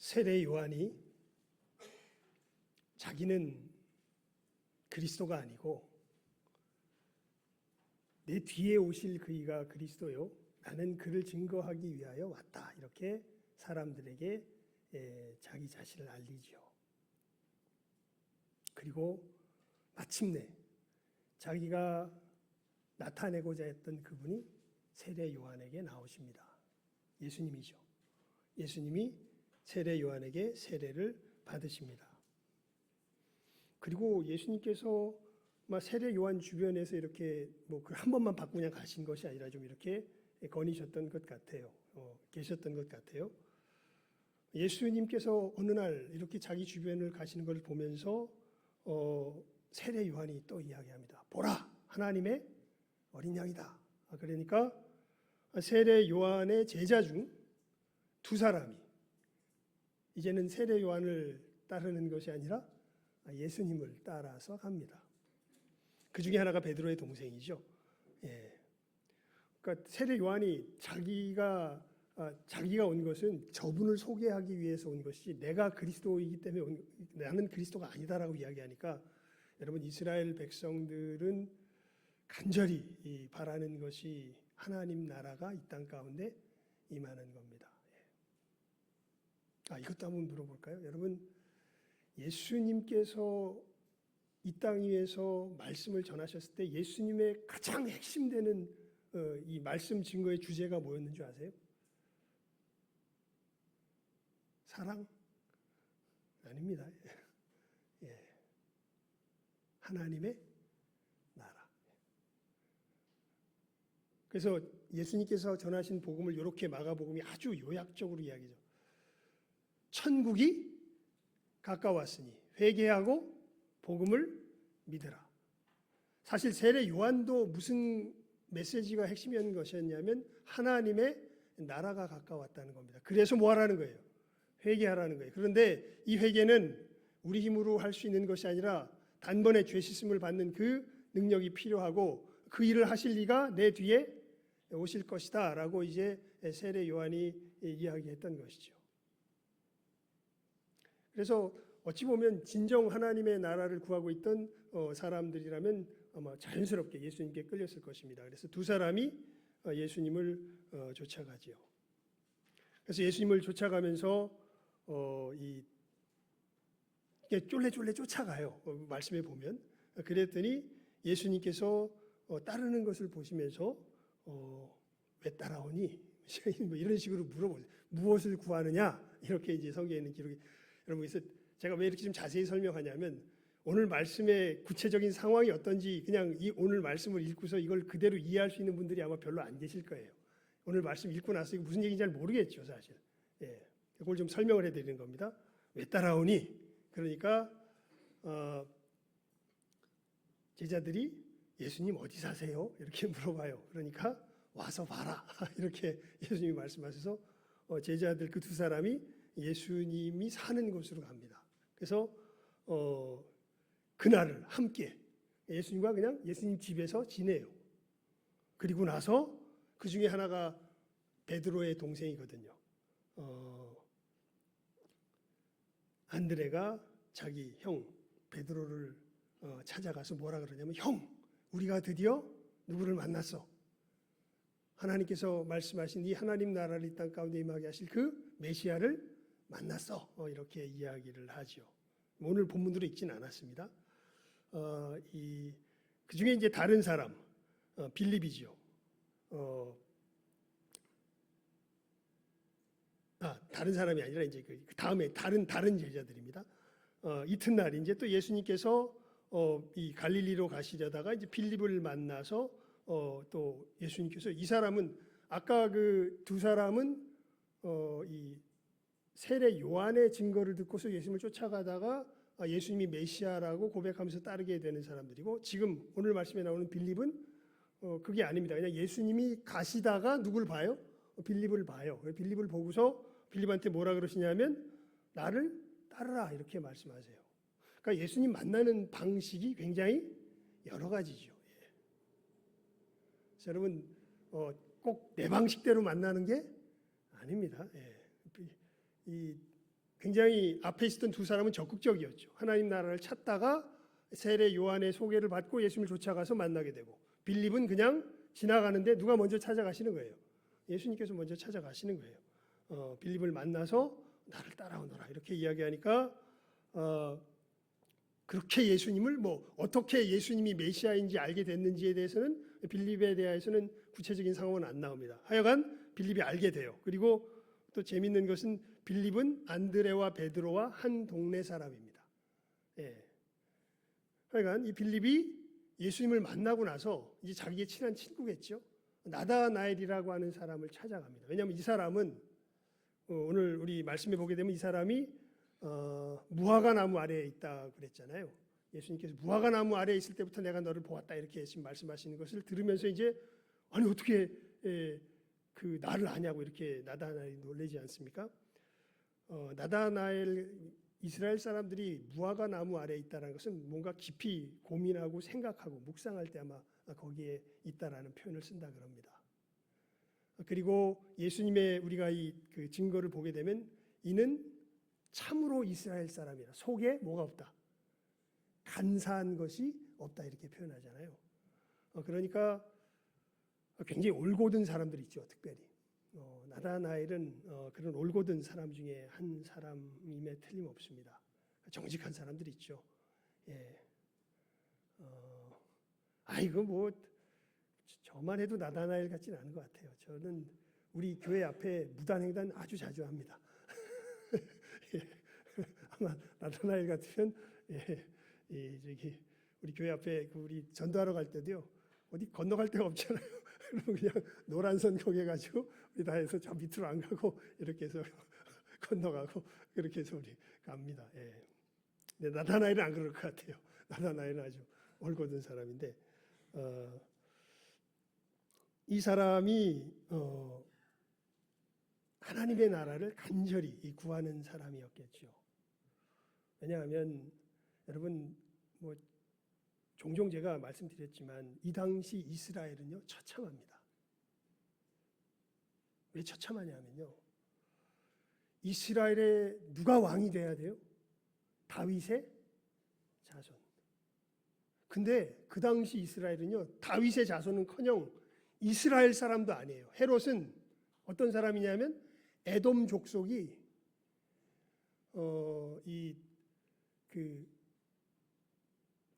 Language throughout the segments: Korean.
세례 요한이 자기는 그리스도가 아니고 내 뒤에 오실 그이가 그리스도요, 나는 그를 증거하기 위하여 왔다, 이렇게 사람들에게 자기 자신을 알리죠. 그리고 마침내 자기가 나타내고자 했던 그분이 세례 요한에게 나오십니다. 예수님이죠. 예수님이 세례 요한에게 세례를 받으십니다. 그리고 예수님께서 세례 요한 주변에서 이렇게 한 번만 받고 그냥 가신 것이 아니라 좀 이렇게 거니셨던 것 같아요. 계셨던 것 같아요. 예수님께서 어느 날 이렇게 자기 주변을 가시는 걸 보면서 세례 요한이 또 이야기합니다. 보라, 하나님의 어린 양이다. 그러니까 세례 요한의 제자 중 두 사람이 이제는 세례 요한을 따르는 것이 아니라 예수님을 따라서 갑니다. 그 중에 하나가 베드로의 동생이죠. 그러니까 세례 요한이 자기가 온 것은 저분을 소개하기 위해서 온 것이 내가 그리스도이기 때문에 나는 그리스도가 아니다라고 이야기하니까, 여러분, 이스라엘 백성들은 간절히 바라는 것이 하나님 나라가 이 땅 가운데 임하는 겁니다. 이것도 한번 물어볼까요? 여러분, 예수님께서 이 땅 위에서 말씀을 전하셨을 때 예수님의 가장 핵심되는 이 말씀 증거의 주제가 뭐였는 줄 아세요? 사랑? 아닙니다. 하나님의 나라. 그래서 예수님께서 전하신 복음을 이렇게 마가복음이 아주 요약적으로 이야기죠. 천국이 가까웠으니 회개하고 복음을 믿으라. 사실 세례 요한도 무슨 메시지가 핵심이었는 것이었냐면 하나님의 나라가 가까웠다는 겁니다. 그래서 뭐 하라는 거예요? 회개하라는 거예요. 그런데 이 회개는 우리 힘으로 할 수 있는 것이 아니라 단번에 죄 씻음을 받는 그 능력이 필요하고, 그 일을 하실 이가 내 뒤에 오실 것이다 라고 이제 세례 요한이 이야기했던 것이죠. 그래서 어찌 보면 진정 하나님의 나라를 구하고 있던 사람들이라면 아마 자연스럽게 예수님께 끌렸을 것입니다. 그래서 두 사람이 예수님을 쫓아가지요. 그래서 예수님을 쫓아가면서 이게 쫄래쫄래 쫓아가요. 말씀에 보면. 그랬더니 예수님께서 따르는 것을 보시면서 왜 따라오니? 이런 식으로 물어보세요. 무엇을 구하느냐? 이렇게 이제 성경에 있는 기록이. 여러분, 그래서 제가 왜 이렇게 좀 자세히 설명하냐면, 오늘 말씀의 구체적인 상황이 어떤지 그냥 이 오늘 말씀을 읽고서 이걸 그대로 이해할 수 있는 분들이 아마 별로 안 계실 거예요. 오늘 말씀 읽고 나서 이거 무슨 얘기인지 잘 모르겠죠, 사실. 그걸 좀 설명을 해드리는 겁니다. 왜 따라오니? 그러니까 제자들이 예수님 어디 사세요? 이렇게 물어봐요. 그러니까 와서 봐라. 이렇게 예수님이 말씀하셔서 제자들 그 두 사람이 예수님이 사는 곳으로 갑니다. 그래서 그날을 함께 예수님과 그냥 예수님 집에서 지내요. 그리고 나서 그 중에 하나가 베드로의 동생이거든요. 안드레가 자기 형 베드로를 찾아가서 뭐라 그러냐면, 형, 우리가 드디어 누구를 만났어. 하나님께서 말씀하신 이 하나님 나라를 이 땅 가운데 임하게 하실 그 메시아를 만났어. 이렇게 이야기를 하죠. 오늘 본문으로 읽지는 않았습니다. 그 중에 이제 다른 사람, 빌립이죠. 다른 사람이 아니라 이제 그 다음에 다른 제자들입니다. 이튿날 이제 또 예수님께서 이 갈릴리로 가시려다가 이제 빌립을 만나서 또 예수님께서 이 사람은 아까 그 두 사람은 이 세례 요한의 증거를 듣고서 예수님을 쫓아가다가 예수님이 메시아라고 고백하면서 따르게 되는 사람들이고, 지금 오늘 말씀에 나오는 빌립은 그게 아닙니다. 그냥 예수님이 가시다가 누굴 봐요? 빌립을 봐요. 빌립을 보고서 빌립한테 뭐라 그러시냐면 나를 따르라 이렇게 말씀하세요. 그러니까 예수님 만나는 방식이 굉장히 여러 가지죠. 그래서 여러분 꼭 내 방식대로 만나는 게 아닙니다. 굉장히 앞에 있었던 두 사람은 적극적이었죠. 하나님 나라를 찾다가 세례 요한의 소개를 받고 예수님을 쫓아가서 만나게 되고, 빌립은 그냥 지나가는데 누가 먼저 찾아가시는 거예요. 예수님께서 먼저 찾아가시는 거예요. 빌립을 만나서 나를 따라오너라 이렇게 이야기하니까 그렇게 예수님을 어떻게 예수님이 메시아인지 알게 됐는지에 대해서는 빌립에 대해서는 구체적인 상황은 안 나옵니다. 하여간 빌립이 알게 돼요. 그리고 또 재밌는 것은 빌립은 안드레와 베드로와 한 동네 사람입니다. 예. 하여간 이 빌립이 예수님을 만나고 나서 이제 자기의 친한 친구겠죠. 나다나엘이라고 하는 사람을 찾아갑니다. 왜냐하면 이 사람은 오늘 우리 말씀에 보게 되면 이 사람이 무화과 나무 아래에 있다 그랬잖아요. 예수님께서 무화과 나무 아래에 있을 때부터 내가 너를 보았다 이렇게 예수님 말씀하시는 것을 들으면서 이제 아니 어떻게 그 나를 아냐고 이렇게 나다나엘이 놀라지 않습니까? 나다나엘 이스라엘 사람들이 무화과 나무 아래에 있다는 것은 뭔가 깊이 고민하고 생각하고 묵상할 때 아마 거기에 있다라는 표현을 쓴다 그럽니다. 그리고 예수님의 우리가 그 증거를 보게 되면 이는 참으로 이스라엘 사람이라 속에 뭐가 없다. 간사한 것이 없다 이렇게 표현하잖아요. 그러니까 굉장히 올곧은 사람들이 있죠. 특별히 나다나엘은 그런 올곧은 사람 중에 한 사람임에 틀림없습니다. 정직한 사람들이 있죠. 예. 이거 저만 해도 나다나엘 같지는 않은 것 같아요. 저는 우리 교회 앞에 무단횡단 아주 자주 합니다. 예. 아마 나다나엘 같으면 저기 우리 교회 앞에 우리 전도하러 갈 때도요. 어디 건너갈 데가 없잖아요. 그럼 그냥 노란 선 거기에 가지고 우리 다 해서 저 밑으로 안 가고 이렇게 해서 건너가고 그렇게 해서 우리 갑니다. 예. 근데 나다나엘은 안 그럴 것 같아요. 나다나엘은 아주 올곧은 사람인데 이 사람이 하나님의 나라를 간절히 구하는 사람이었겠죠. 왜냐하면 여러분 종종 제가 말씀드렸지만 이 당시 이스라엘은요 처참합니다. 왜 처참하냐면요. 이스라엘에 누가 왕이 돼야 돼요? 다윗의 자손. 근데 그 당시 이스라엘은요 다윗의 자손은커녕 이스라엘 사람도 아니에요. 헤롯은 어떤 사람이냐면 에돔 족속이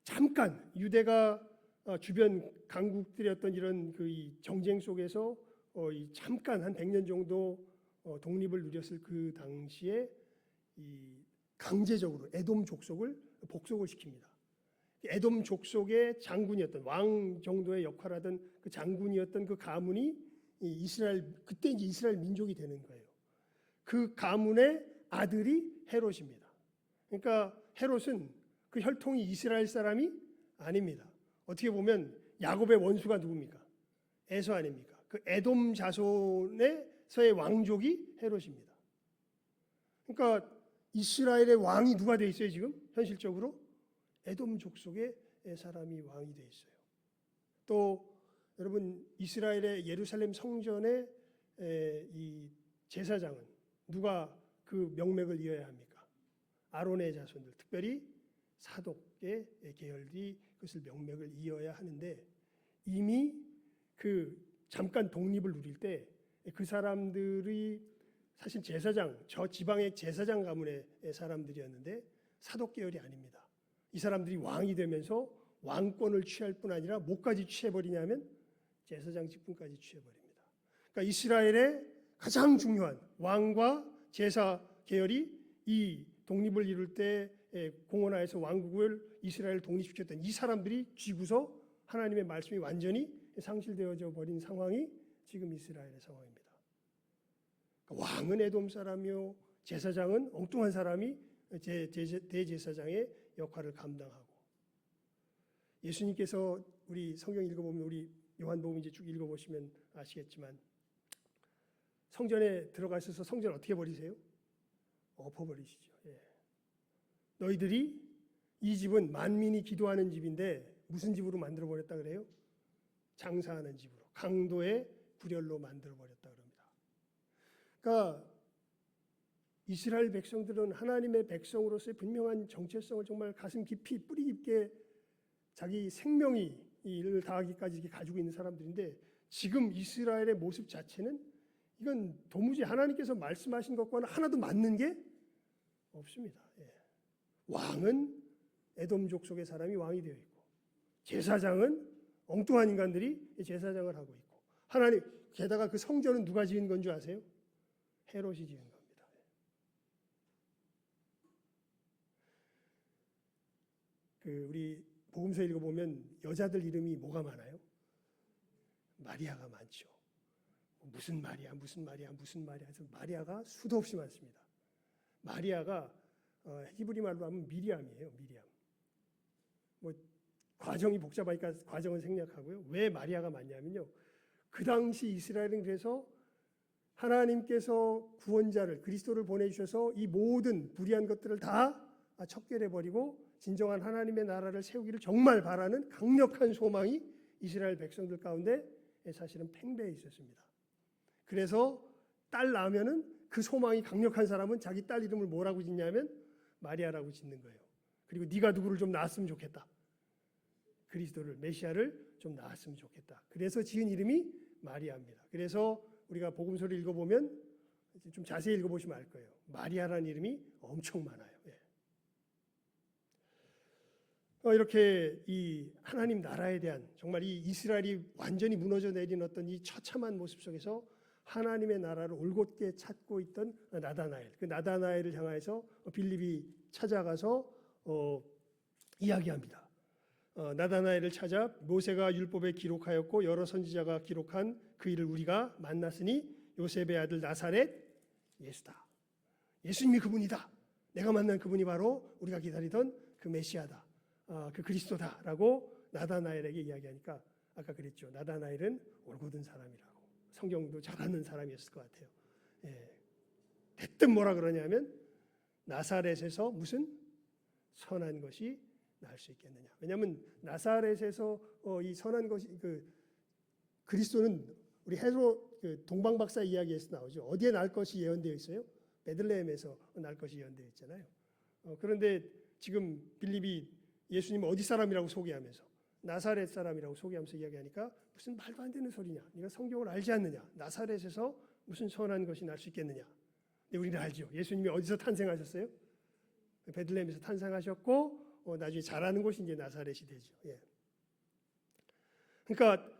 잠깐 유대가 주변 강국들이었던 이런 이 정쟁 속에서 잠깐 한 100년 정도 독립을 누렸을 그 당시에 강제적으로 에돔 족속을 복속을 시킵니다. 에돔 족속의 장군이었던 왕 정도의 역할을 하던 그 장군이었던 그 가문이 그때 이제 이스라엘 민족이 되는 거예요. 그 가문의 아들이 헤롯입니다. 그러니까 헤롯은 그 혈통이 이스라엘 사람이 아닙니다. 어떻게 보면 야곱의 원수가 누굽니까? 에서 아닙니까? 그 에돔 자손에서의 왕족이 헤롯입니다. 그러니까 이스라엘의 왕이 누가 돼 있어요 지금? 현실적으로 에돔 족속의 사람이 왕이 돼 있어요. 또 여러분 이스라엘의 예루살렘 성전의 이 제사장은 누가 그 명맥을 이어야 합니까? 아론의 자손들, 특별히 사독의 계열이 그것을 명맥을 이어야 하는데 이미 그 잠깐 독립을 누릴 때 그 사람들이 사실 제사장, 저 지방의 제사장 가문의 사람들이었는데 사독 계열이 아닙니다. 이 사람들이 왕이 되면서 왕권을 취할 뿐 아니라 뭐까지 취해버리냐면 제사장 직분까지 취해버립니다. 그러니까 이스라엘의 가장 중요한 왕과 제사 계열이 이 독립을 이룰 때 공헌하여서 왕국을 이스라엘 독립시켰던 이 사람들이 쥐고서 하나님의 말씀이 완전히 상실되어져 버린 상황이 지금 이스라엘의 상황입니다. 그러니까 왕은 에돔 사람이요 제사장은 엉뚱한 사람이 대제사장의 역할을 감당하고 예수님께서 우리 성경 읽어보면 우리 요한복음 이제 쭉 읽어보시면 아시겠지만 성전에 들어가셔서 성전 어떻게 버리세요? 엎어버리시죠. 예. 너희들이 이 집은 만민이 기도하는 집인데 무슨 집으로 만들어버렸다 그래요? 장사하는 집으로 강도의 구렬로 만들어버렸다 그럽니다. 그러니까 이스라엘 백성들은 하나님의 백성으로서의 분명한 정체성을 정말 가슴 깊이 뿌리 깊게 자기 생명이 이를 다하기까지 이렇게 가지고 있는 사람들인데 지금 이스라엘의 모습 자체는 이건 도무지 하나님께서 말씀하신 것과는 하나도 맞는 게 없습니다. 예. 왕은 에돔족 속의 사람이 왕이 되어 있고 제사장은 엉뚱한 인간들이 제사장을 하고 있고 하나님 게다가 그 성전은 누가 지은 건 줄 아세요? 헤롯이 지은 겁니다. 우리 복음서 읽어보면 여자들 이름이 뭐가 많아요? 마리아가 많죠. 무슨 마리아, 무슨 마리아, 무슨 마리아 해서 마리아가 수도 없이 많습니다. 마리아가 히브리 말로 하면 미리암이에요. 미리암. 뭐 과정이 복잡하니까 과정은 생략하고요. 왜 마리아가 많냐면요. 그 당시 이스라엘은 그래서 하나님께서 구원자를 그리스도를 보내주셔서 이 모든 불의한 것들을 다 척결해버리고 진정한 하나님의 나라를 세우기를 정말 바라는 강력한 소망이 이스라엘 백성들 가운데 사실은 팽배해 있었습니다. 그래서 딸 낳으면은 그 소망이 강력한 사람은 자기 딸 이름을 뭐라고 짓냐면 마리아라고 짓는 거예요. 그리고 네가 누구를 좀 낳았으면 좋겠다. 그리스도를 메시아를 좀 낳았으면 좋겠다. 그래서 지은 이름이 마리아입니다. 그래서 우리가 복음서를 읽어보면 좀 자세히 읽어보시면 알 거예요. 마리아라는 이름이 엄청 많아요. 예. 이렇게 이 하나님 나라에 대한 정말 이 이스라엘이 완전히 무너져 내린 어떤 이 처참한 모습 속에서 하나님의 나라를 올곧게 찾고 있던 나다나엘, 그 나다나엘을 향해서 빌립이 찾아가서 이야기합니다. 나다나엘을 찾아 모세가 율법에 기록하였고 여러 선지자가 기록한 그 일을 우리가 만났으니 요셉의 아들 나사렛 예수다. 예수님이 그분이다. 내가 만난 그분이 바로 우리가 기다리던 그 메시아다. 그 그리스도다라고 나다나엘에게 이야기하니까 아까 그랬죠. 나다나엘은 올곧은 사람이라고. 성경도 잘 아는 사람이었을 것 같아요. 예. 대뜸 뭐라 그러냐면 나사렛에서 무슨 선한 것이 날 수 있겠느냐. 왜냐하면 나사렛에서 이 선한 것이 그리스도는 우리 헤롯 동방 박사 이야기에서 나오죠. 어디에 날 것이 예언되어 있어요? 베들레헴에서 날 것이 예언되어 있잖아요. 그런데 지금 빌립이 예수님 어디 사람이라고 소개하면서 나사렛 사람이라고 소개하면서 이야기하니까 무슨 말도 안 되는 소리냐. 네가 성경을 알지 않느냐. 나사렛에서 무슨 선한 것이 날 수 있겠느냐. 근데 우리는 알죠. 예수님이 어디서 탄생하셨어요? 베들레헴에서 탄생하셨고 나중에 자라는 곳이 이제 나사렛이 되죠. 예. 그러니까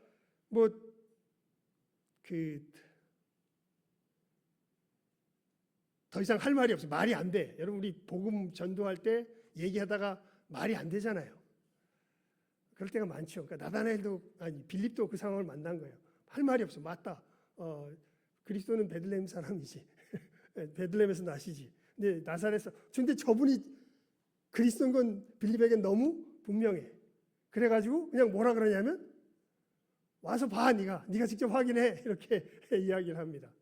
더 이상 할 말이 없어요. 말이 안 돼. 여러분 우리 복음 전도할 때 얘기하다가 말이 안 되잖아요. 그럴 때가 많죠. 그러니까 나다나엘도 빌립도 그 상황을 만난 거예요. 할 말이 없어. 맞다. 그리스도는 베들레헴 사람이지. 베들레헴에서 나시지. 근데 나사렛에서 근데 저분이 그리스도인 건 빌립에겐 너무 분명해. 그래가지고 그냥 뭐라 그러냐면 와서 봐, 네가 직접 확인해 이렇게 이야기를 합니다.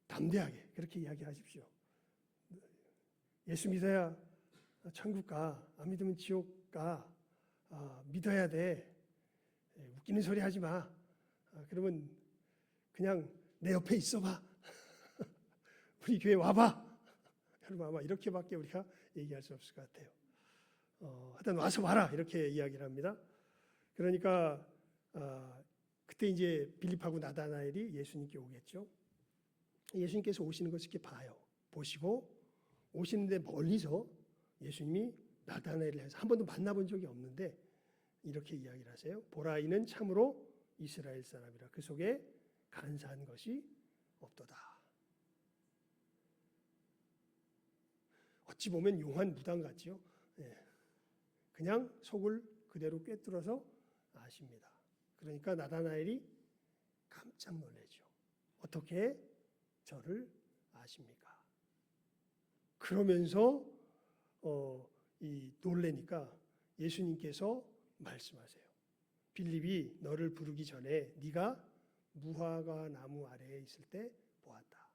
담대하게 그렇게 이야기하십시오. 예수 믿어야 천국 가, 안 믿으면 지옥 가. 믿어야 돼. 웃기는 소리 하지 마. 그러면 그냥 내 옆에 있어봐. 우리 교회 와봐. 여러분 아마 이렇게밖에 우리가 얘기할 수 없을 것 같아요. 하여튼 와서 봐라 이렇게 이야기를 합니다. 그러니까 그때 이제 빌립하고 나다나엘이 예수님께 오겠죠. 예수님께서 오시는 것을 이렇게 봐요. 보시고 오시는데 멀리서 예수님이 나다나엘을 해서 한 번도 만나본 적이 없는데 이렇게 이야기를 하세요. 보라 이는 참으로 이스라엘 사람이라 그 속에 간사한 것이 없도다. 어찌 보면 용한 무당 같죠. 예. 그냥 속을 그대로 꿰뚫어서 아십니다. 그러니까 나다나엘이 깜짝 놀라죠. 어떻게 저를 아십니까? 그러면서 놀래니까 예수님께서 말씀하세요. 빌립이 너를 부르기 전에 네가 무화과 나무 아래에 있을 때 보았다.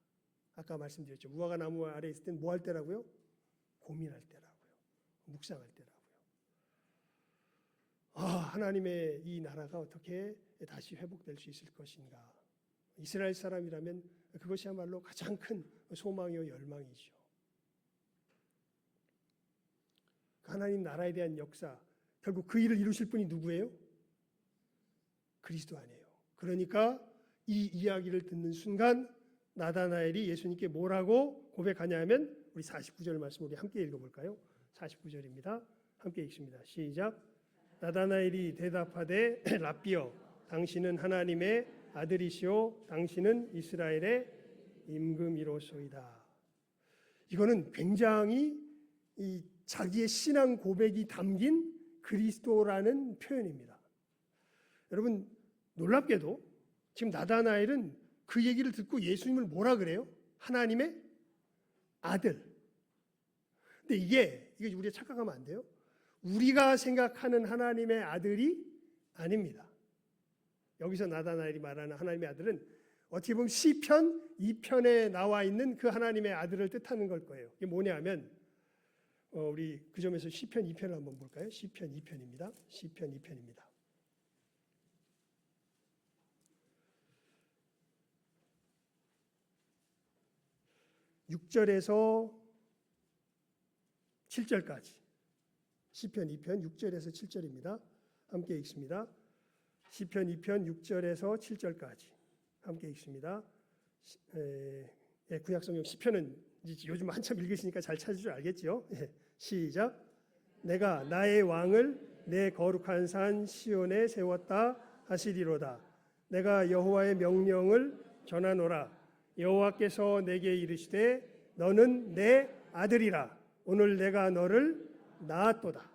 아까 말씀드렸죠. 무화과 나무 아래에 있을 땐 뭐 할 때라고요? 고민할 때라고요. 묵상할 때라고요. 하나님의 이 나라가 어떻게 다시 회복될 수 있을 것인가. 이스라엘 사람이라면 그것이야말로 가장 큰 소망이요 열망이죠. 하나님 나라에 대한 역사, 결국 그 일을 이루실 분이 누구예요? 그리스도 아니에요. 그러니까 이 이야기를 듣는 순간 나다나엘이 예수님께 뭐라고 고백하냐면 우리 49절 말씀 우리 함께 읽어볼까요? 49절입니다. 함께 읽습니다. 시작. 나다나엘이 대답하되 랍비여 당신은 하나님의 아들이시오 당신은 이스라엘의 임금이로소이다. 이거는 굉장히 이 자기의 신앙 고백이 담긴 그리스도라는 표현입니다. 여러분 놀랍게도 지금 나다나엘은 그 얘기를 듣고 예수님을 뭐라 그래요? 하나님의 아들. 근데 이게 우리가 착각하면 안 돼요. 우리가 생각하는 하나님의 아들이 아닙니다. 여기서 나다나엘이 말하는 하나님의 아들은 어떻게 보면 시편 2편에 나와 있는 그 하나님의 아들을 뜻하는 걸 거예요. 이게 뭐냐면 우리 그 점에서 시편 2편을 한번 볼까요? 시편 2편입니다. 시편 2편입니다. 6절에서 7절까지 시편 2편 6절에서 7절입니다. 함께 읽습니다. 시편 2편 6절에서 7절까지 함께 읽습니다. 구약성경 시편은 요즘 한참 읽으시니까 잘 찾을 줄 알겠죠? 시작. 내가 나의 왕을 내 거룩한 산 시온에 세웠다 하시리로다. 내가 여호와의 명령을 전하노라. 여호와께서 내게 이르시되 너는 내 아들이라. 오늘 내가 너를 낳았도다.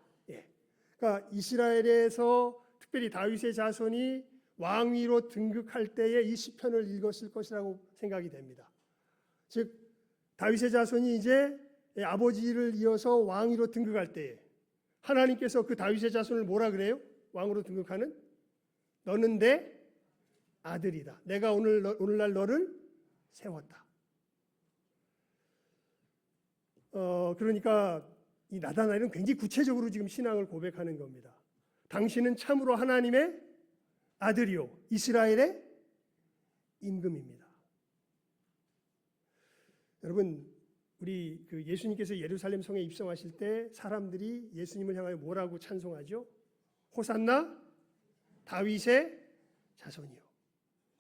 그러니까 이스라엘에서 특별히 다윗의 자손이 왕위로 등극할 때에 이 시편을 읽었을 것이라고 생각이 됩니다. 즉 다윗의 자손이 이제 아버지를 이어서 왕위로 등극할 때에 하나님께서 그 다윗의 자손을 뭐라 그래요? 왕으로 등극하는 너는 내 아들이다. 내가 오늘날 너를 세웠다. 그러니까 이 나다나엘은 굉장히 구체적으로 지금 신앙을 고백하는 겁니다. 당신은 참으로 하나님의 아들이요 이스라엘의 임금입니다. 여러분 우리 그 예수님께서 예루살렘 성에 입성하실 때 사람들이 예수님을 향하여 뭐라고 찬송하죠? 호산나 다윗의 자손이요.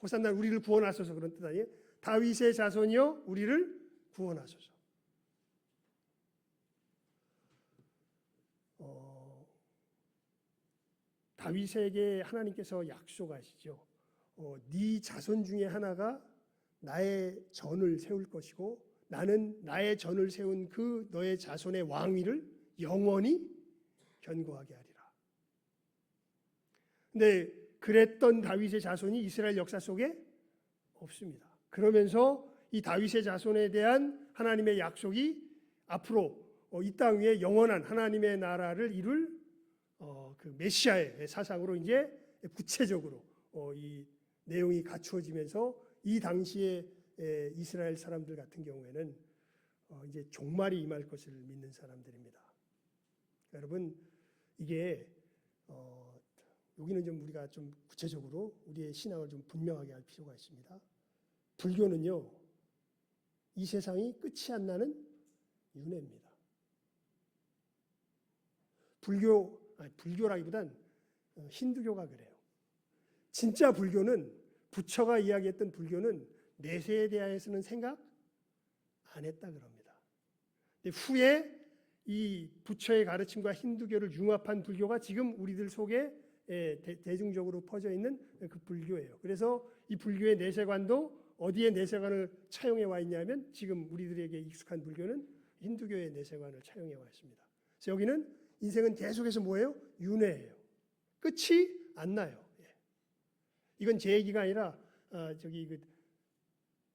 호산나 우리를 구원하소서 그런 뜻 아니에요? 다윗의 자손이요 우리를 구원하소서. 다윗에게 하나님께서 약속하시죠. 네 자손 중에 하나가 나의 전을 세울 것이고 나는 나의 전을 세운 그 너의 자손의 왕위를 영원히 견고하게 하리라. 근데 그랬던 다윗의 자손이 이스라엘 역사 속에 없습니다. 그러면서 이 다윗의 자손에 대한 하나님의 약속이 앞으로 이 땅 위에 영원한 하나님의 나라를 이룰 그 메시아의 사상으로 이제 구체적으로 이 내용이 갖추어지면서 이 당시에 이스라엘 사람들 같은 경우에는 이제 종말이 임할 것을 믿는 사람들입니다. 여러분 이게 여기는 좀 우리가 좀 구체적으로 우리의 신앙을 좀 분명하게 할 필요가 있습니다. 불교는요 이 세상이 끝이 안 나는 윤회입니다. 불교라기보단 힌두교가 그래요. 진짜 불교는 부처가 이야기했던 불교는 내세에 대해서는 생각 안 했다 그럽니다. 근데 후에 이 부처의 가르침과 힌두교를 융합한 불교가 지금 우리들 속에 대중적으로 퍼져 있는 그 불교예요. 그래서 이 불교의 내세관도 어디에 내세관을 차용해 와 있냐면 지금 우리들에게 익숙한 불교는 힌두교의 내세관을 차용해 와 있습니다. 그래서 여기는 인생은 계속해서 뭐예요? 윤회예요. 끝이 안 나요. 이건 제 얘기가 아니라 저기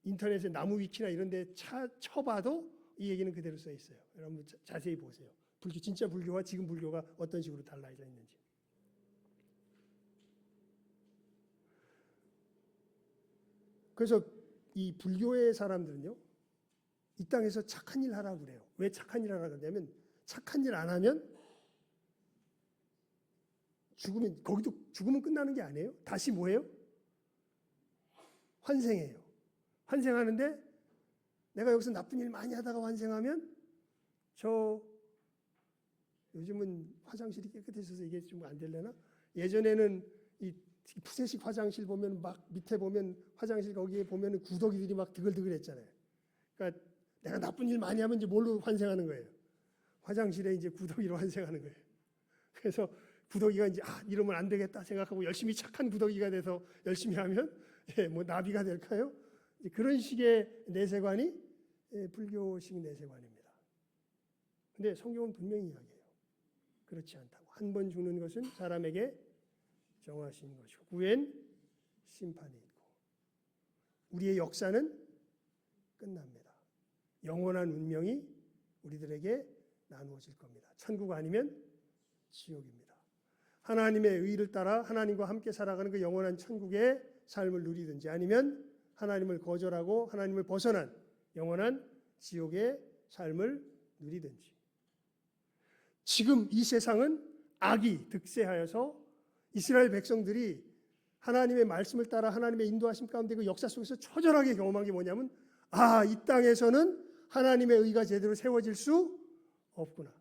인터넷에 나무위키나 이런 데 쳐봐도 이 얘기는 그대로 써 있어요. 여러분 자세히 보세요. 불교 진짜 불교와 지금 불교가 어떤 식으로 달라져 있는지. 그래서 이 불교의 사람들은요. 이 땅에서 착한 일 하라고 그래요. 왜 착한 일 하라고 그러냐면 착한 일 안 하면 죽으면 거기도 죽으면 끝나는 게 아니에요. 다시 뭐예요? 환생해요. 환생하는데 내가 여기서 나쁜 일 많이 하다가 환생하면 저 요즘은 화장실이 깨끗해져서 이게 좀 안 되려나? 예전에는 이 푸세식 화장실 보면 막 밑에 보면 화장실 거기에 보면 구더기들이 막 드글드글했잖아요. 그러니까 내가 나쁜 일 많이 하면 이제 뭘로 환생하는 거예요? 화장실에 이제 구더기로 환생하는 거예요. 그래서 구더기가 이제 이러면 안 되겠다 생각하고 열심히 착한 구더기가 돼서 열심히 하면 뭐 나비가 될까요? 그런 식의 내세관이 불교식 내세관입니다. 근데 성경은 분명히 이야기해요. 그렇지 않다고. 한 번 죽는 것은 사람에게 정하신 것이고 후엔 심판이 있고 우리의 역사는 끝납니다. 영원한 운명이 우리들에게 나누어질 겁니다. 천국 아니면 지옥입니다. 하나님의 의를 따라 하나님과 함께 살아가는 그 영원한 천국의 삶을 누리든지 아니면 하나님을 거절하고 하나님을 벗어난 영원한 지옥의 삶을 누리든지. 지금 이 세상은 악이 득세하여서 이스라엘 백성들이 하나님의 말씀을 따라 하나님의 인도하심 가운데 그 역사 속에서 처절하게 경험한 게 뭐냐면 이 땅에서는 하나님의 의가 제대로 세워질 수 없구나.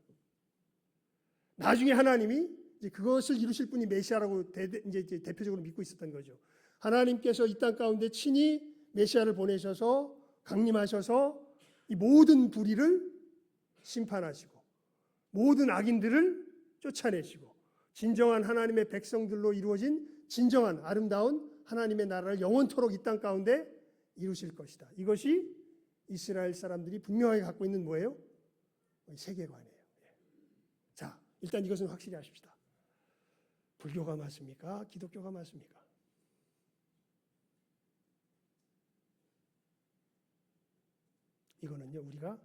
나중에 하나님이 이제 그것을 이루실 분이 메시아라고 이제 대표적으로 믿고 있었던 거죠. 하나님께서 이 땅 가운데 친히 메시아를 보내셔서 강림하셔서 이 모든 불의를 심판하시고 모든 악인들을 쫓아내시고 진정한 하나님의 백성들로 이루어진 진정한 아름다운 하나님의 나라를 영원토록 이 땅 가운데 이루실 것이다. 이것이 이스라엘 사람들이 분명하게 갖고 있는 뭐예요? 세계관이에요. 자, 일단 이것은 확실히 아십시다. 불교가 맞습니까? 기독교가 맞습니까? 이거는요, 우리가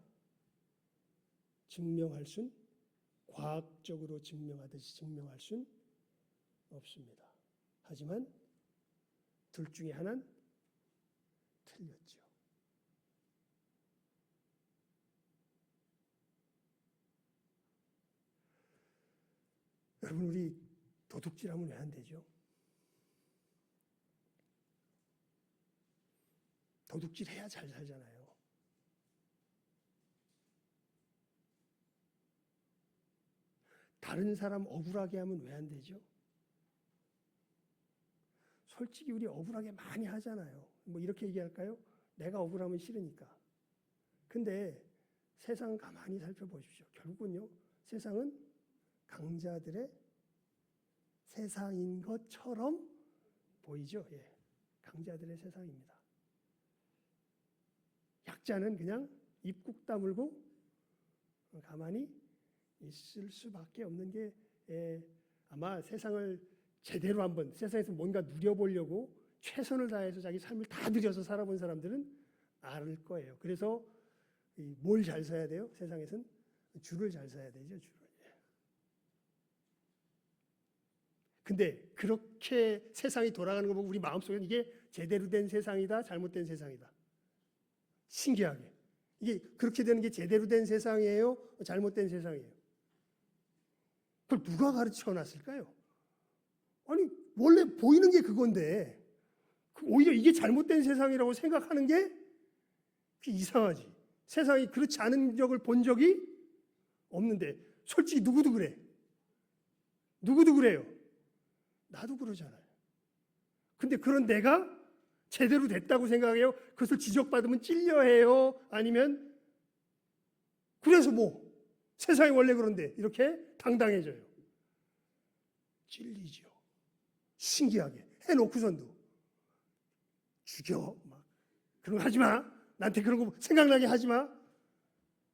증명할 순, 과학적으로 증명하듯이 증명할 순 없습니다. 하지만 둘 중에 하나는 틀렸죠. 여러분, 우리 도둑질하면 왜 안 되죠? 도둑질해야 잘 살잖아요. 다른 사람 억울하게 하면 왜 안 되죠? 솔직히 우리 억울하게 많이 하잖아요. 뭐 이렇게 얘기할까요? 내가 억울하면 싫으니까. 근데 세상 가만히 살펴보십시오. 결국은요, 세상은 강자들의 세상인 것처럼 보이죠? 강자들의 세상입니다. 약자는 그냥 입국 다물고 가만히 있을 수밖에 없는 게 아마 세상을 제대로 한번 세상에서 뭔가 누려보려고 최선을 다해서 자기 삶을 다 들여서 살아본 사람들은 알 거예요. 그래서 뭘 잘 써야 돼요? 세상에서는 줄을 잘 서야 되죠. 줄을. 근데 그렇게 세상이 돌아가는 거 보고 우리 마음속에는 이게 제대로 된 세상이다, 잘못된 세상이다. 신기하게. 이게 그렇게 되는 게 제대로 된 세상이에요? 잘못된 세상이에요? 그걸 누가 가르쳐 놨을까요? 아니, 원래 보이는 게 그건데 오히려 이게 잘못된 세상이라고 생각하는 게 이상하지. 세상이 그렇지 않은 적을 본 적이 없는데 솔직히 누구도 그래. 누구도 그래요. 나도 그러잖아요. 근데 그런 내가 제대로 됐다고 생각해요? 그것을 지적받으면 찔려해요? 아니면 그래서 뭐 세상이 원래 그런데 이렇게 당당해져요? 찔리죠. 신기하게 해놓고선도 죽여 막 그런 거 하지 마. 나한테 그런 거 생각나게 하지 마.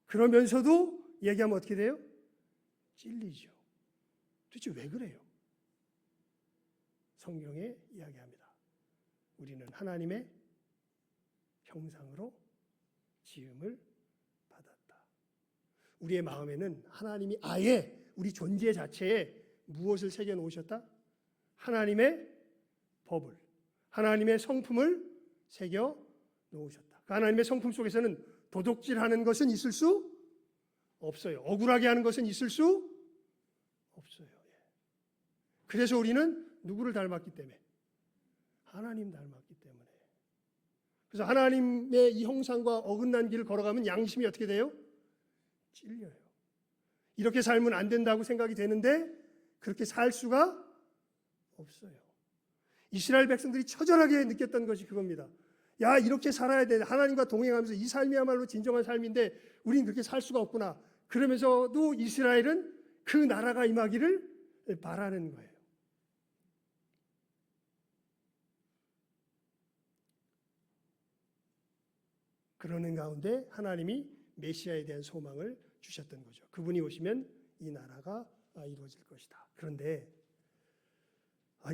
그러면서도 얘기하면 어떻게 돼요? 찔리죠. 도대체 왜 그래요? 성경에 이야기합니다. 우리는 하나님의 형상으로 지음을 받았다. 우리의 마음에는 하나님이 아예 우리 존재 자체에 무엇을 새겨 놓으셨다? 하나님의 법을, 하나님의 성품을 새겨 놓으셨다. 그 하나님의 성품 속에서는 도둑질하는 것은 있을 수 없어요. 억울하게 하는 것은 있을 수 없어요. 그래서 우리는 누구를 닮았기 때문에? 하나님 닮았기 때문에. 그래서 하나님의 이 형상과 어긋난 길을 걸어가면 양심이 어떻게 돼요? 찔려요. 이렇게 살면 안 된다고 생각이 되는데 그렇게 살 수가 없어요. 이스라엘 백성들이 처절하게 느꼈던 것이 그겁니다. 야, 이렇게 살아야 돼. 하나님과 동행하면서 이 삶이야말로 진정한 삶인데 우린 그렇게 살 수가 없구나. 그러면서도 이스라엘은 그 나라가 임하기를 바라는 거예요. 그러는 가운데 하나님이 메시아에 대한 소망을 주셨던 거죠. 그분이 오시면 이 나라가 이루어질 것이다. 그런데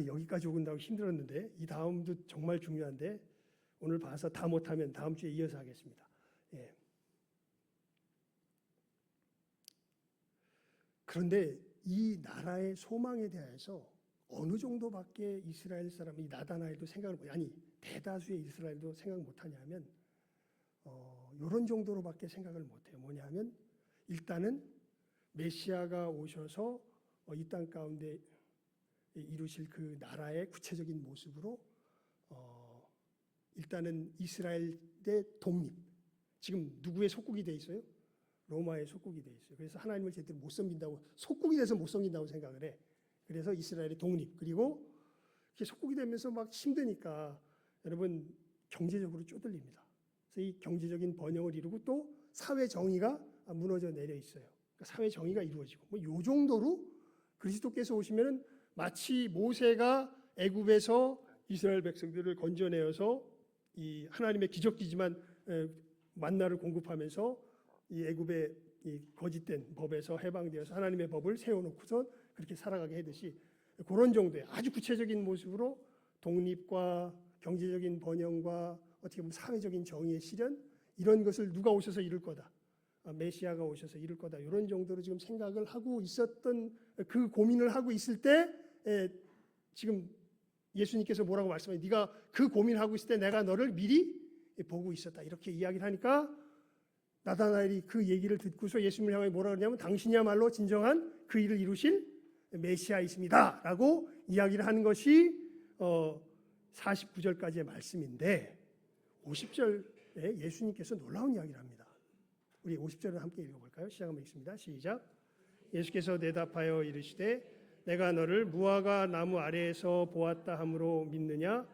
여기까지 오긴다고 힘들었는데 이 다음도 정말 중요한데 오늘 봐서 다 못하면 다음 주에 이어서 하겠습니다. 예. 그런데 이 나라의 소망에 대해서 어느 정도밖에 이스라엘 사람이 나다나엘도 생각을 아니 대다수의 이스라엘도 생각 못하냐면 이런 정도로밖에 생각을 못해요. 뭐냐면 일단은 메시아가 오셔서 이 땅 가운데 이루실 그 나라의 구체적인 모습으로 일단은 이스라엘의 독립. 지금 누구의 속국이 돼 있어요? 로마의 속국이 돼 있어요. 그래서 하나님을 제대로 못 섬긴다고 속국이 돼서 못 섬긴다고 생각을 해. 그래서 이스라엘의 독립 그리고 이렇게 속국이 되면서 막 힘드니까 여러분 경제적으로 쪼들립니다. 그래서 이 경제적인 번영을 이루고 또 사회 정의가 무너져 내려 있어요. 그러니까 사회 정의가 이루어지고 뭐 요 정도로 그리스도께서 오시면은 마치 모세가 애굽에서 이스라엘 백성들을 건져내어서 이 하나님의 기적이지만 만나를 공급하면서 이 애굽의 이 거짓된 법에서 해방되어서 하나님의 법을 세워놓고서 그렇게 살아가게 하듯이 그런 정도의 아주 구체적인 모습으로 독립과 경제적인 번영과 어떻게 보면 사회적인 정의의 실현 이런 것을 누가 오셔서 이룰 거다. 메시아가 오셔서 이룰 거다. 이런 정도로 지금 생각을 하고 있었던 그 고민을 하고 있을 때 지금 예수님께서 뭐라고 말씀하세요? 네가 그 고민하고 있을 때 내가 너를 미리 보고 있었다. 이렇게 이야기를 하니까 나다나엘이 그 얘기를 듣고서 예수님을 향해 뭐라 그러냐면 당신이야말로 진정한 그 일을 이루실 메시아이십니다. 라고 이야기를 하는 것이 49절까지의 말씀인데 50절에 예수님께서 놀라운 이야기를 합니다. 우리 50절을 함께 읽어볼까요? 시작하면 읽습니다. 시작. 예수께서 대답하여 이르시되 내가 너를 무화과 나무 아래에서 보았다 함으로 믿느냐?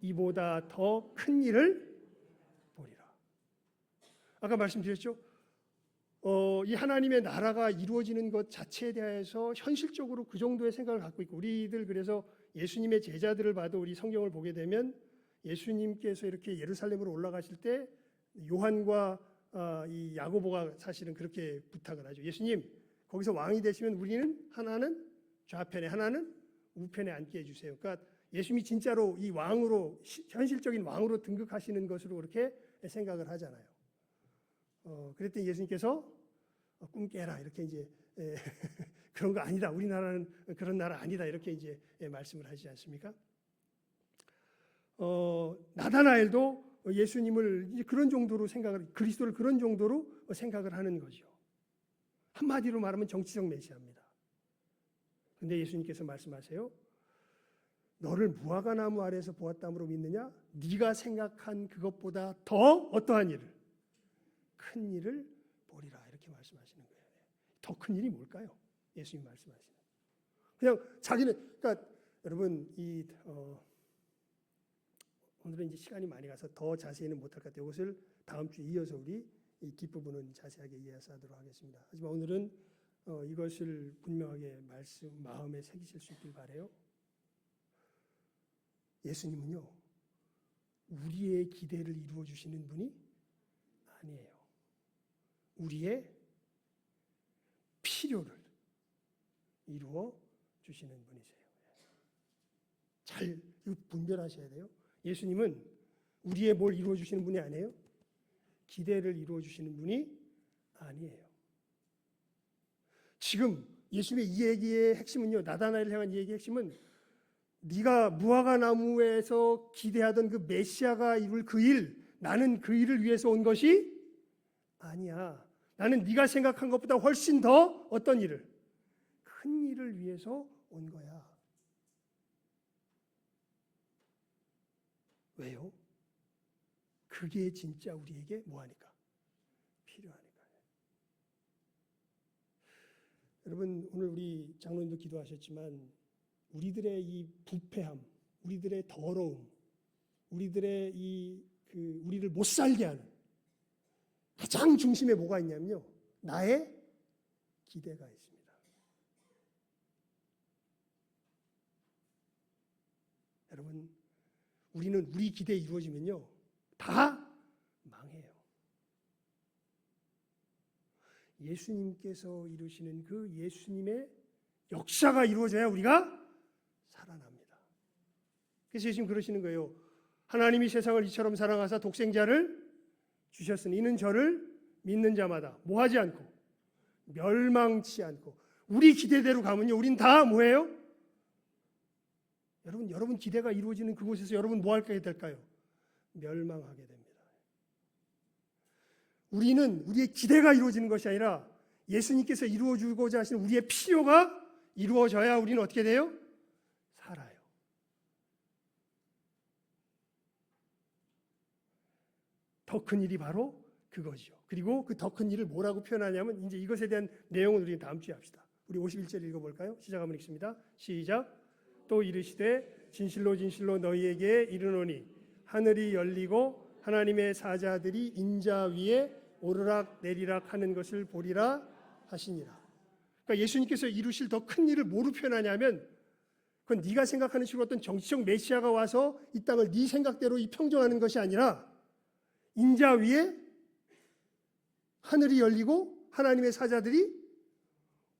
이보다 더 큰 일을 보리라. 아까 말씀드렸죠? 이 하나님의 나라가 이루어지는 것 자체에 대해서 현실적으로 그 정도의 생각을 갖고 있고 우리들 그래서 예수님의 제자들을 봐도 우리 성경을 보게 되면 예수님께서 이렇게 예루살렘으로 올라가실 때 요한과 이 야고보가 사실은 그렇게 부탁을 하죠. 예수님 거기서 왕이 되시면 우리는 하나는 좌편에 하나는 우편에 앉게 해주세요. 그러니까 예수님이 진짜로 이 왕으로 현실적인 왕으로 등극하시는 것으로 그렇게 생각을 하잖아요. 그랬더니 예수님께서 꿈 깨라 이렇게 이제 그런 거 아니다. 우리나라는 그런 나라 아니다. 이렇게 이제 말씀을 하지 않습니까? 나다나엘도 예수님을 이제 그런 정도로 그리스도를 그런 정도로 생각을 하는 거죠. 한마디로 말하면 정치적 메시아입니다. 그런데 예수님께서 말씀하세요. 너를 무화과 나무 아래에서 보았다므로 믿느냐? 네가 생각한 그것보다 더 어떠한 일을? 큰 일을 보리라 이렇게 말씀하시는 거예요. 더 큰 일이 뭘까요? 예수님 말씀하시는. 그냥 자기는 그러니까 여러분 오늘은 이제 시간이 많이 가서 더 자세히는 못할 것 같아요. 이것을 다음 주에 이어서 우리 이 뒷부분은 자세하게 이해하도록 하겠습니다. 하지만 오늘은 이것을 분명하게 마음에 새기실 수 있길 바라요. 예수님은요 우리의 기대를 이루어 주시는 분이 아니에요. 우리의 필요를 이루어 주시는 분이세요. 잘 분별하셔야 돼요. 예수님은 우리의 뭘 이루어 주시는 분이 아니에요. 기대를 이루어 주시는 분이 아니에요. 지금 예수님의 이 얘기의 핵심은요. 나다나엘을 향한 이 얘기의 핵심은 네가 무화과 나무에서 기대하던 그 메시아가 이룰 그 일, 나는 그 일을 위해서 온 것이 아니야. 나는 네가 생각한 것보다 훨씬 더 어떤 일을? 큰 일을 위해서 온 거야. 왜요? 그게 진짜 우리에게 뭐하니까? 필요하니까. 여러분, 오늘 우리 장로님도 기도하셨지만 우리들의 이 부패함, 우리들의 더러움, 우리들의 우리를 못 살게 하는 가장 중심에 뭐가 있냐면요, 나의 기대가 있습니다. 여러분, 우리는 우리 기대에 이루어지면요 다 망해요. 예수님께서 이루시는 그 예수님의 역사가 이루어져야 우리가 살아납니다. 그래서 예수님 그러시는 거예요. 하나님이 세상을 이처럼 사랑하사 독생자를 주셨으니 이는 저를 믿는 자마다 뭐하지 않고 멸망치 않고. 우리 기대대로 가면요 우린 다 뭐예요? 여러분 기대가 이루어지는 그곳에서 여러분 뭐 하게 될까요? 멸망하게 됩니다. 우리는 우리의 기대가 이루어지는 것이 아니라 예수님께서 이루어주고자 하시는 우리의 필요가 이루어져야 우리는 어떻게 돼요? 살아요. 더 큰 일이 바로 그것이죠. 그리고 그 더 큰 일을 뭐라고 표현하냐면 이제 이것에 대한 내용은 우리 다음 주에 합시다. 우리 51절 읽어볼까요? 시작하면 읽습니다. 시작. 또 이르시되 진실로 진실로 너희에게 이르노니 하늘이 열리고 하나님의 사자들이 인자 위에 오르락 내리락 하는 것을 보리라 하시니라. 그러니까 예수님께서 이루실 더 큰 일을 뭐로 표현하냐면 그건 네가 생각하는 식으로 어떤 정치적 메시아가 와서 이 땅을 네 생각대로 평정하는 것이 아니라 인자 위에 하늘이 열리고 하나님의 사자들이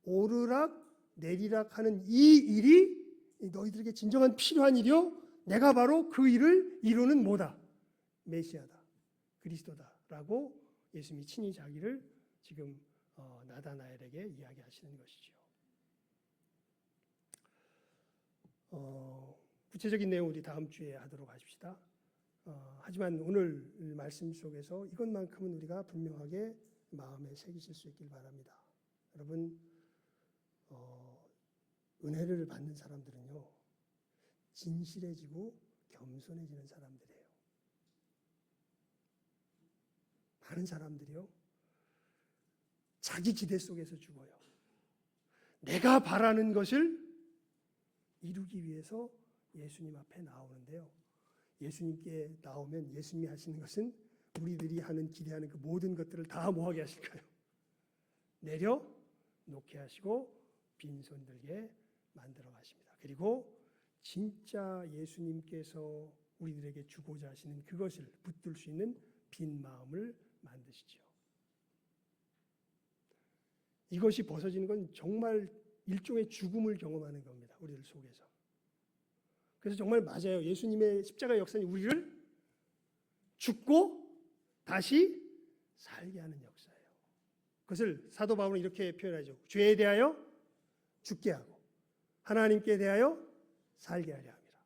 오르락 내리락 하는 이 일이 너희들에게 진정한 필요한 일이요 내가 바로 그 일을 이루는 뭐다? 메시아다, 그리스도다라고 예수님이 친히 자기를 지금 나다나엘에게 이야기하시는 것이죠. 구체적인 내용 우리 다음 주에 하도록 하십시다. 하지만 오늘 말씀 속에서 이것만큼은 우리가 분명하게 마음에 새기실 수 있길 바랍니다. 여러분, 은혜를 받는 사람들은요 진실해지고 겸손해지는 사람들이에요. 많은 사람들이요 자기 기대 속에서 죽어요. 내가 바라는 것을 이루기 위해서 예수님 앞에 나오는데요, 예수님께 나오면 예수님이 하시는 것은 우리들이 하는 기대하는 그 모든 것들을 다 뭐하게 하실까요? 내려놓게 하시고 빈손 들게 만들어 가십니다. 그리고 진짜 예수님께서 우리들에게 주고자 하시는 그것을 붙들 수 있는 빈 마음을 만드시죠. 이것이 벗어지는 건 정말 일종의 죽음을 경험하는 겁니다. 우리들 속에서. 그래서 정말 맞아요. 예수님의 십자가 역사는 우리를 죽고 다시 살게 하는 역사예요. 그것을 사도 바울은 이렇게 표현하죠. 죄에 대하여 죽게 하고 하나님께 대하여 살게 하려 합니다.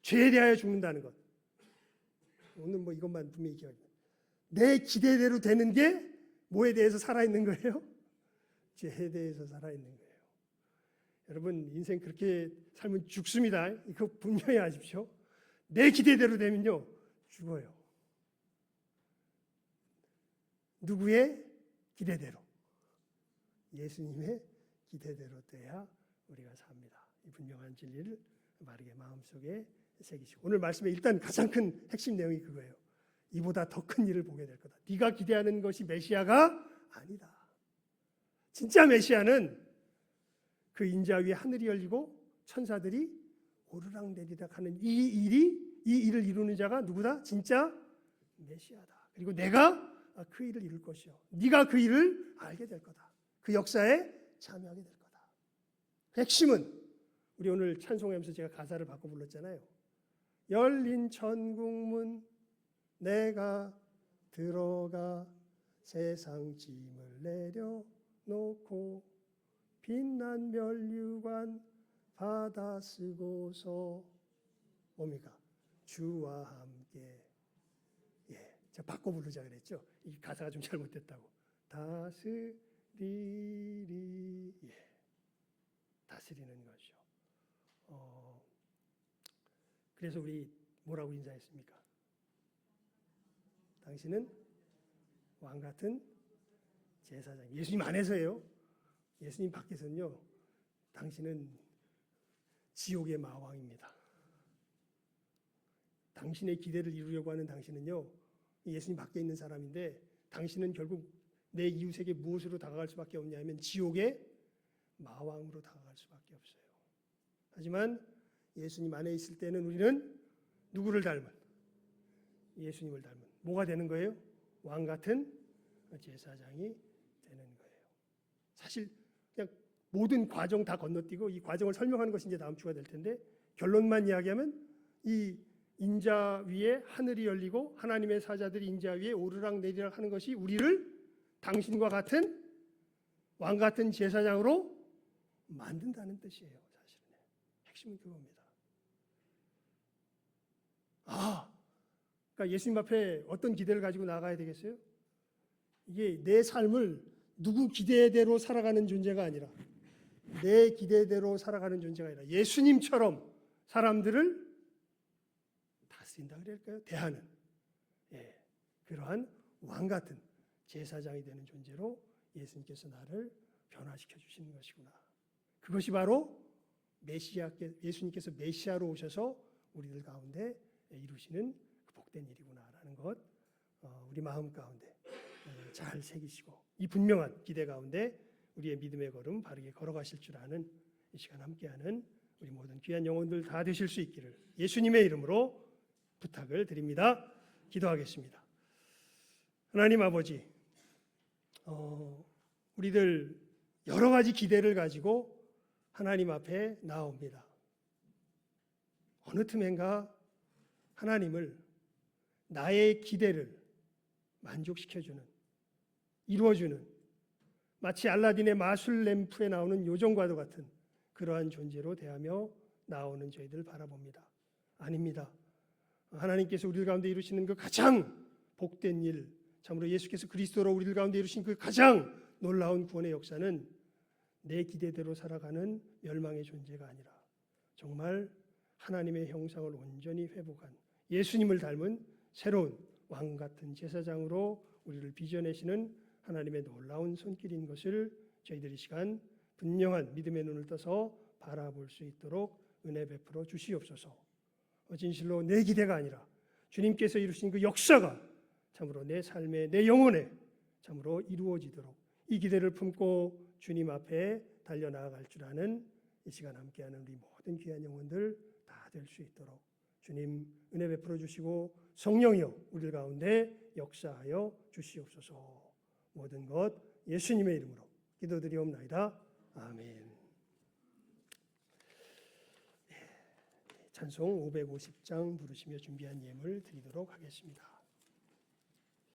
죄에 대하여 죽는다는 것. 오늘 뭐 이것만 분명히 기억합니다. 내 기대대로 되는 게 뭐에 대해서 살아있는 거예요? 죄에 대해서 살아있는 거예요. 여러분 인생 그렇게 살면 죽습니다. 이거 분명히 아십시오. 내 기대대로 되면요 죽어요. 누구의 기대대로? 예수님의 기대대로 돼야 우리가 삽니다. 이 분명한 진리를 바르게 마음속에 새기시고 오늘 말씀에 일단 가장 큰 핵심 내용이 그거예요. 이보다 더 큰 일을 보게 될 거다. 네가 기대하는 것이 메시아가 아니다. 진짜 메시아는 그 인자 위에 하늘이 열리고 천사들이 오르락내리락 하는 이 일을 이루는 자가 누구다? 진짜 메시아다. 그리고 내가 그 일을 이룰 것이요 네가 그 일을 알게 될 거다. 그 역사에 참여하게 될 거다. 핵심은 우리 오늘 찬송하면서 제가 가사를 바꿔 불렀잖아요. 열린 천국문 내가 들어가 세상 짐을 내려놓고 빛난 면류관 받아 쓰고서 뭡니까? 주와 함께. 예, 제가 바꿔 부르자 그랬죠. 이 가사가 좀 잘못됐다고. 다스리리. 예, 다스리는 거죠. 그래서 우리 뭐라고 인사했습니까? 당신은 왕 같은 제사장. 예수님 안에서예요. 예수님 밖에서는요, 당신은 지옥의 마왕입니다. 당신의 기대를 이루려고 하는 당신은요, 예수님 밖에 있는 사람인데 당신은 결국 내 이웃에게 무엇으로 다가갈 수밖에 없냐면 지옥의 마왕으로 다가갈 수밖에 없어요. 하지만 예수님 안에 있을 때는 우리는 누구를 닮은? 예수님을 닮은. 뭐가 되는 거예요? 왕 같은 제사장이 되는 거예요. 사실 그냥 모든 과정 다 건너뛰고 이 과정을 설명하는 것이 이제 다음 주가 될 텐데, 결론만 이야기하면 이 인자 위에 하늘이 열리고 하나님의 사자들이 인자 위에 오르락 내리락 하는 것이 우리를 당신과 같은 왕 같은 제사장으로 만든다는 뜻이에요. 사실은 핵심은 그겁니다. 그러니까 예수님 앞에 어떤 기대를 가지고 나가야 되겠어요? 이게 내 삶을 누구 기대대로 살아가는 존재가 아니라 내 기대대로 살아가는 존재가 아니라 예수님처럼 사람들을 다스린다 그럴까요? 대하는 그러한 왕 같은 제사장이 되는 존재로 예수님께서 나를 변화시켜 주시는 것이구나. 그것이 바로 예수님께서 메시아로 오셔서 우리들 가운데 이루시는 그 복된 일이구나라는 것, 우리 마음 가운데 잘 새기시고 이 분명한 기대 가운데 우리의 믿음의 걸음 바르게 걸어가실 줄 아는 이 시간 함께하는 우리 모든 귀한 영혼들 다 되실 수 있기를 예수님의 이름으로 부탁을 드립니다. 기도하겠습니다. 하나님 아버지, 우리들 여러 가지 기대를 가지고 하나님 앞에 나옵니다. 어느 틈엔가 하나님을 나의 기대를 만족시켜주는, 이루어주는, 마치 알라딘의 마술 램프에 나오는 요정과도 같은 그러한 존재로 대하며 나오는 저희들 바라봅니다. 아닙니다. 하나님께서 우리들 가운데 이루시는 그 가장 복된 일, 참으로 예수께서 그리스도로 우리들 가운데 이루신 그 가장 놀라운 구원의 역사는 내 기대대로 살아가는 멸망의 존재가 아니라 정말 하나님의 형상을 온전히 회복한 예수님을 닮은 새로운 왕 같은 제사장으로 우리를 빚어내시는 하나님의 놀라운 손길인 것을 저희들이 시간 분명한 믿음의 눈을 떠서 바라볼 수 있도록 은혜 베풀어 주시옵소서. 진실로 내 기대가 아니라 주님께서 이루신 그 역사가 참으로 내 삶에, 내 영혼에 참으로 이루어지도록 이 기대를 품고 주님 앞에 달려나아갈 줄 아는 이 시간 함께하는 우리 모든 귀한 영혼들 다 될 수 있도록 주님 은혜 베풀어 주시고 성령이여 우리 가운데 역사하여 주시옵소서. 모든 것 예수님의 이름으로 기도드리옵나이다. 아멘. 찬송 550장 부르시며 준비한 예물 드리도록 하겠습니다.